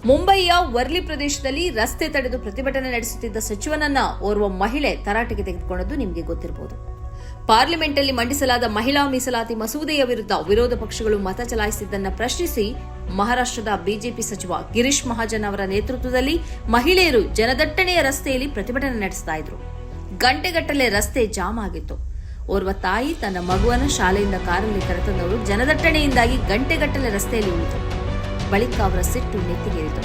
ಮುಂಬಯಿಯ ವರ್ಲಿ ಪ್ರದೇಶದಲ್ಲಿ ರಸ್ತೆ ತಡೆದು ಪ್ರತಿಭಟನೆ ನಡೆಸುತ್ತಿದ್ದ ಸಚಿವನನ್ನ ಓರ್ವ ಮಹಿಳೆ ತರಾಟೆಗೆ ತೆಗೆದುಕೊಂಡದ್ದು ನಿಮಗೆ ಗೊತ್ತಿರಬಹುದು. ಪಾರ್ಲಿಮೆಂಟ್ನಲ್ಲಿ ಮಂಡಿಸಲಾದ ಮಹಿಳಾ ಮೀಸಲಾತಿ ಮಸೂದೆಯ ವಿರುದ್ಧ ವಿರೋಧ ಪಕ್ಷಗಳು ಮತ ಚಲಾಯಿಸಿದ್ದನ್ನು ಪ್ರಶ್ನಿಸಿ ಮಹಾರಾಷ್ಟ್ರದ ಬಿಜೆಪಿ ಸಚಿವ ಗಿರೀಶ್ ಮಹಾಜನ್ ಅವರ ನೇತೃತ್ವದಲ್ಲಿ ಮಹಿಳೆಯರು ಜನದಟ್ಟಣೆಯ ರಸ್ತೆಯಲ್ಲಿ ಪ್ರತಿಭಟನೆ ನಡೆಸ್ತಾ ಇದ್ರು. ಗಂಟೆಗಟ್ಟಲೆ ರಸ್ತೆ ಜಾಮ್ ಆಗಿತ್ತು. ಓರ್ವ ತಾಯಿ ತನ್ನ ಮಗುವನ್ನು ಶಾಲೆಯಿಂದ ಕಾರಲ್ಲಿ ಕರೆತಂದವರು ಜನದಟ್ಟಣೆಯಿಂದಾಗಿ ಗಂಟೆಗಟ್ಟಲೆ ರಸ್ತೆಯಲ್ಲಿ ಉಳಿದರು. ಬಳಿಕ ಅವರ ಸಿಟ್ಟು ನೆತ್ತಿಗೇರಿತು.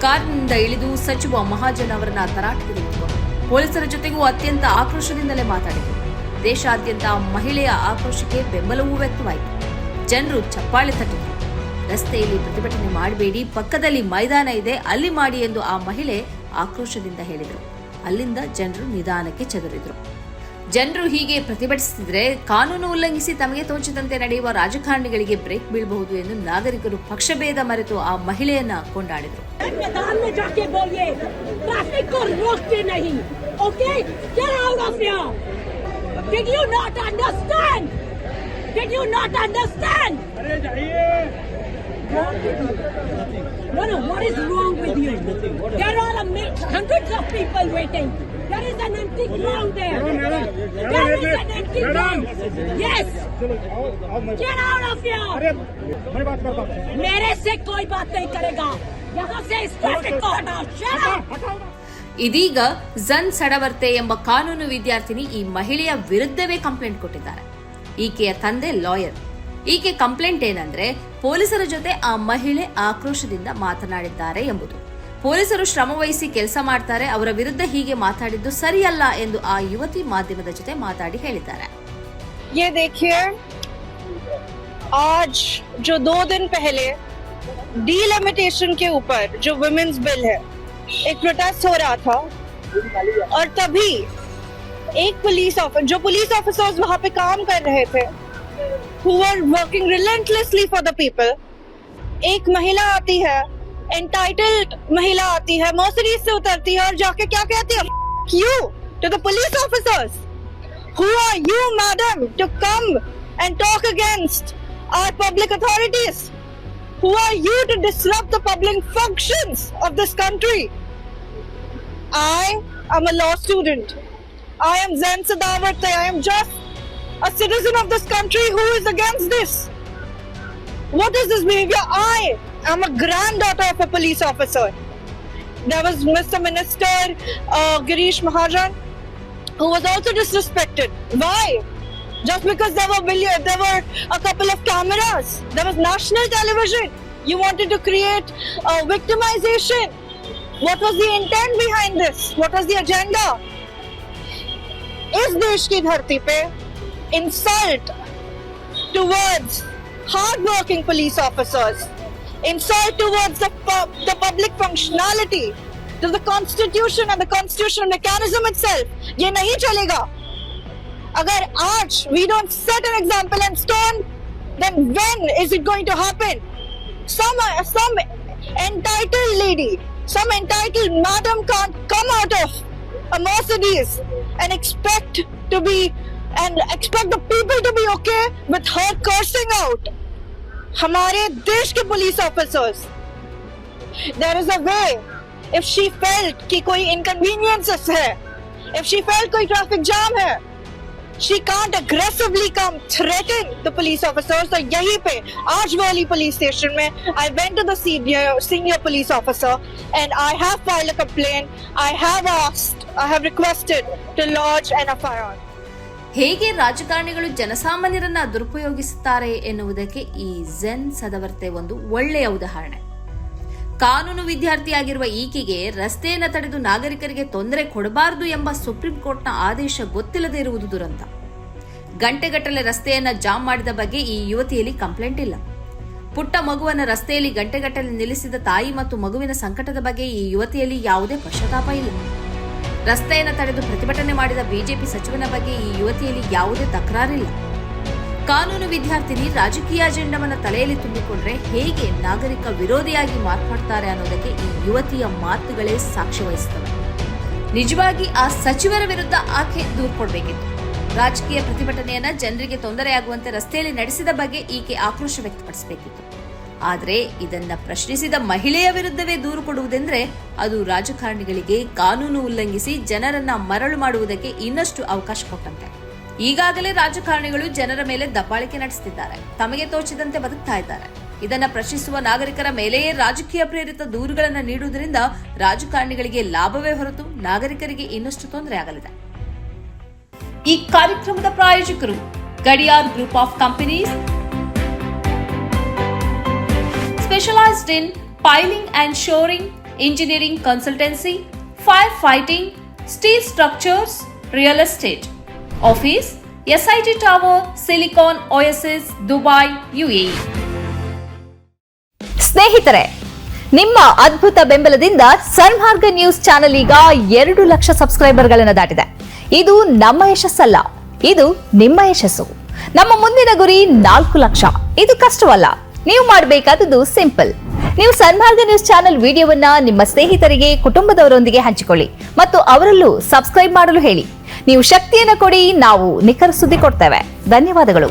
ಕಾರಿನಿಂದ ಇಳಿದು ಸಚಿವ ಮಹಾಜನ್ ಅವರನ್ನ ತರಾಟೆಗೆ ತೆಗೆದುಕೊಂಡರು. ಪೊಲೀಸರ ಜೊತೆಗೂ ಅತ್ಯಂತ ಆಕ್ರೋಶದಿಂದಲೇ ಮಾತಾಡಿದರು. ದೇಶಾದ್ಯಂತ ಮಹಿಳೆಯ ಆಕ್ರೋಶಕ್ಕೆ ಬೆಂಬಲವೂ ವ್ಯಕ್ತವಾಯಿತು. ಜನರು ಚಪ್ಪಾಳೆ ತಟ್ಟಿದರು. ರಸ್ತೆಯಲ್ಲಿ ಪ್ರತಿಭಟನೆ ಮಾಡಬೇಡಿ, ಪಕ್ಕದಲ್ಲಿ ಮೈದಾನ ಇದೆ, ಅಲ್ಲಿ ಮಾಡಿ ಎಂದು ಆ ಮಹಿಳೆ ಆಕ್ರೋಶದಿಂದ ಹೇಳಿದರು. ಅಲ್ಲಿಂದ ಜನರು ನಿಧಾನಕ್ಕೆ ಚದುರಿದರು. ಜನರು ಹೀಗೆ ಪ್ರತಿಭಟಿಸುತ್ತಿದ್ದರೆ ಕಾನೂನು ಉಲ್ಲಂಘಿಸಿ ತಮಗೆ ತೋಚಿದಂತೆ ನಡೆಯುವ ರಾಜಕಾರಣಿಗಳಿಗೆ ಬ್ರೇಕ್ ಬೀಳಬಹುದು ಎಂದು ನಾಗರಿಕರು ಪಕ್ಷಭೇದ ಮರೆತು ಆ ಮಹಿಳೆಯನ್ನ ಕೊಂಡಾಡಿದರು. No, what is wrong with you? There are hundreds of people waiting. There is an empty ground there. There is an empty ground. Yes. Get out of here. मेरे से कोई बात नहीं करेगा. यहाँ से इस ट्रैफिक को हटाओ. Shut up. ಇದೀಗ ಝನ್ ಸಡವರ್ತೆ ಎಂಬ ಕಾನೂನು ವಿದ್ಯಾರ್ಥಿನಿ ಈ ಮಹಿಳೆಯ ವಿರುದ್ಧವೇ ಕಂಪ್ಲೇಂಟ್ ಕೊಟ್ಟಿದ್ದಾರೆ. ಈಕೆಯ ತಂದೆ ಲಾಯರ್. ಈಕೆ ಕಂಪ್ಲೇಂಟ್ ಏನಂದ್ರೆ ಪೊಲೀಸರ ಜೊತೆ ಆ ಮಹಿಳೆ ಆಕ್ರೋಶದಿಂದ ಮಾತನಾಡಿದ್ದಾರೆ ಎಂಬುದು. ಪೊಲೀಸರು ಶ್ರಮವಹಿಸಿ ಕೆಲಸ ಮಾಡ್ತಾರೆ, ಅವರ ವಿರುದ್ಧ ಹೀಗೆ ಮಾತಾಡಿದ್ದು ಸರಿಯಲ್ಲ ಎಂದು ಆ ಯುವತಿ ಮಾಧ್ಯಮದ ಜೊತೆ ಮಾತಾಡಿ ಹೇಳಿದ್ದಾರೆ. ये देखिए, आज जो 2 दिन पहले डीलिमिटेशन के ऊपर जो वुमेन्स बिल है, एक प्रोटेस्ट हो रहा था और तभी एक जो पुलिस ऑफिसर्स वहां पे काम कर रहे थे, who were working relentlessly for the people, एक महिला आती है, entitled महिला आती है, मर्सिडीज से उतरती है और जाके क्या कहती है, you to the police officers, who are you madam to come and talk against our public authorities, who are you to disrupt the public functions of this country? I am a law student. I am Zen Sadavarte. I am just a citizen of this country who is against this. What is this behavior? I am a granddaughter of a police officer. There was Mr. Minister Girish Mahajan, who was also disrespected. Why? Just because there were a couple of cameras. There was national television. You wanted to create victimization. What was the intent behind this? What was the agenda? इस देश की धरती पे insult towards hard-working police officers, insult towards the public functionality, to the constitution and the constitutional mechanism itself, ये नहीं चलेगा. अगर आज we don't set an example and stone, then when is it going to happen? Some entitled lady, some entitled madam can't come out of a Mercedes and expect the people to be okay with her cursing out. हमारे देश के police officers, there is a way. If she felt कि कोई inconveniences है, if she felt कोई traffic jam है, she can't aggressively come threaten the police officers. तो यहीं पे आज वाली police station में I went to the senior police officer and I have filed a complaint. I have requested to lodge an FIR. ಹೇಗೆ ರಾಜಕಾರಣಿಗಳು ಜನಸಾಮಾನ್ಯರನ್ನ ದುರುಪಯೋಗಿಸುತ್ತಾರೆ ಎನ್ನುವುದಕ್ಕೆ ಈ ಝೆನ್ ಸದವರ್ತೆ ಒಂದು ಒಳ್ಳೆಯ ಉದಾಹರಣೆ. ಕಾನೂನು ವಿದ್ಯಾರ್ಥಿಯಾಗಿರುವ ಈಕೆಗೆ ರಸ್ತೆಯನ್ನು ತಡೆದು ನಾಗರಿಕರಿಗೆ ತೊಂದರೆ ಕೊಡಬಾರದು ಎಂಬ ಸುಪ್ರೀಂ ಕೋರ್ಟ್ನ ಆದೇಶ ಗೊತ್ತಿಲ್ಲದೆ ಇರುವುದು ದುರಂತ. ಗಂಟೆಗಟ್ಟಲೆ ರಸ್ತೆಯನ್ನ ಜಾಮ್ ಮಾಡಿದ ಬಗ್ಗೆ ಈ ಯುವತಿಯಲ್ಲಿ ಕಂಪ್ಲೇಂಟ್ ಇಲ್ಲ. ಪುಟ್ಟ ಮಗುವನ್ನು ರಸ್ತೆಯಲ್ಲಿ ಗಂಟೆಗಟ್ಟಲೆ ನಿಲ್ಲಿಸಿದ ತಾಯಿ ಮತ್ತು ಮಗುವಿನ ಸಂಕಟದ ಬಗ್ಗೆ ಈ ಯುವತಿಯಲ್ಲಿ ಯಾವುದೇ ಪಶ್ಚಾತ್ತಾಪ ಇಲ್ಲ. ರಸ್ತೆಯನ್ನು ತಡೆದು ಪ್ರತಿಭಟನೆ ಮಾಡಿದ ಬಿಜೆಪಿ ಸಚಿವನ ಬಗ್ಗೆ ಈ ಯುವತಿಯಲ್ಲಿ ಯಾವುದೇ ತಕರಾರಿಲ್ಲ. ಕಾನೂನು ವಿದ್ಯಾರ್ಥಿನಿ ರಾಜಕೀಯ ಅಜೆಂಡಾವನ್ನು ತಲೆಯಲ್ಲಿ ತುಂಬಿಕೊಂಡ್ರೆ ಹೇಗೆ ನಾಗರಿಕ ವಿರೋಧಿಯಾಗಿ ಮಾರ್ಪಾಡ್ತಾರೆ ಅನ್ನೋದಕ್ಕೆ ಈ ಯುವತಿಯ ಮಾತುಗಳೇ ಸಾಕ್ಷಿ ವಹಿಸುತ್ತವೆ. ನಿಜವಾಗಿ ಆ ಸಚಿವರ ವಿರುದ್ಧ ಆಕೆ ದೂರು ಕೊಡಬೇಕಿತ್ತು. ರಾಜಕೀಯ ಪ್ರತಿಭಟನೆಯನ್ನ ಜನರಿಗೆ ತೊಂದರೆಯಾಗುವಂತೆ ರಸ್ತೆಯಲ್ಲಿ ನಡೆಸಿದ ಬಗ್ಗೆ ಈಕೆ ಆಕ್ರೋಶ ವ್ಯಕ್ತಪಡಿಸಬೇಕಿತ್ತು. ಆದರೆ ಇದನ್ನ ಪ್ರಶ್ನಿಸಿದ ಮಹಿಳೆಯ ವಿರುದ್ಧವೇ ದೂರು ಕೊಡುವುದೆಂದ್ರೆ ಅದು ರಾಜಕಾರಣಿಗಳಿಗೆ ಕಾನೂನು ಉಲ್ಲಂಘಿಸಿ ಜನರನ್ನ ಮರಳು ಮಾಡುವುದಕ್ಕೆ ಇನ್ನಷ್ಟು ಅವಕಾಶ ಕೊಟ್ಟಂತೆ. ಈಗಾಗಲೇ ರಾಜಕಾರಣಿಗಳು ಜನರ ಮೇಲೆ ದಬ್ಬಾಳಿಕೆ ನಡೆಸುತ್ತಿದ್ದಾರೆ, ತಮಗೆ ತೋಚಿದಂತೆ ಬದುಕ್ತಾ ಇದ್ದಾರೆ. ಇದನ್ನ ಪ್ರಶ್ನಿಸುವ ನಾಗರಿಕರ ಮೇಲೆಯೇ ರಾಜಕೀಯ ಪ್ರೇರಿತ ದೂರುಗಳನ್ನು ನೀಡುವುದರಿಂದ ರಾಜಕಾರಣಿಗಳಿಗೆ ಲಾಭವೇ ಹೊರತು ನಾಗರಿಕರಿಗೆ ಇನ್ನಷ್ಟು ತೊಂದರೆ ಆಗಲಿದೆ. ಈ ಕಾರ್ಯಕ್ರಮದ ಪ್ರಾಯೋಜಕರು Gadiyar group of companies, specialized in piling and shoring, engineering consultancy, firefighting, steel structures, real estate. Office, SIT Tower, Silicon Oasis, Dubai, UAE. ಸ್ನೇಹಿತರೆ, ನಿಮ್ಮ ಅದ್ಭುತ ಬೆಂಬಲದಿಂದ ಸನ್ಮಾರ್ಗ ನ್ಯೂಸ್ ಚಾನೆಲ್ ಈಗ 2 ಲಕ್ಷ ಸಬ್ಸ್ಕ್ರೈಬರ್ಗಳನ್ನು ದಾಟಿದೆ. ಇದು ನಮ್ಮ ಯಶಸ್ಸಲ್ಲ, ಇದು ನಿಮ್ಮ ಯಶಸ್ಸು. ನಮ್ಮ ಮುಂದಿನ ಗುರಿ 4 ಲಕ್ಷ. ಇದು ಕಷ್ಟವಲ್ಲ. ನೀವು ಮಾಡಬೇಕಾದದ್ದು ಸಿಂಪಲ್. ನೀವು ಸನ್ಮಾರ್ಗ ನ್ಯೂಸ್ ಚಾನೆಲ್ ವಿಡಿಯೋವನ್ನ ನಿಮ್ಮ ಸ್ನೇಹಿತರಿಗೆ, ಕುಟುಂಬದವರೊಂದಿಗೆ ಹಂಚಿಕೊಳ್ಳಿ ಮತ್ತು ಅವರಲ್ಲೂ ಸಬ್ಸ್ಕ್ರೈಬ್ ಮಾಡಲು ಹೇಳಿ. ನೀವು ಶಕ್ತಿಯನ್ನು ಕೊಡಿ, ನಾವು ನಿಖರ ಸುದ್ದಿ ಕೊಡ್ತೇವೆ. ಧನ್ಯವಾದಗಳು.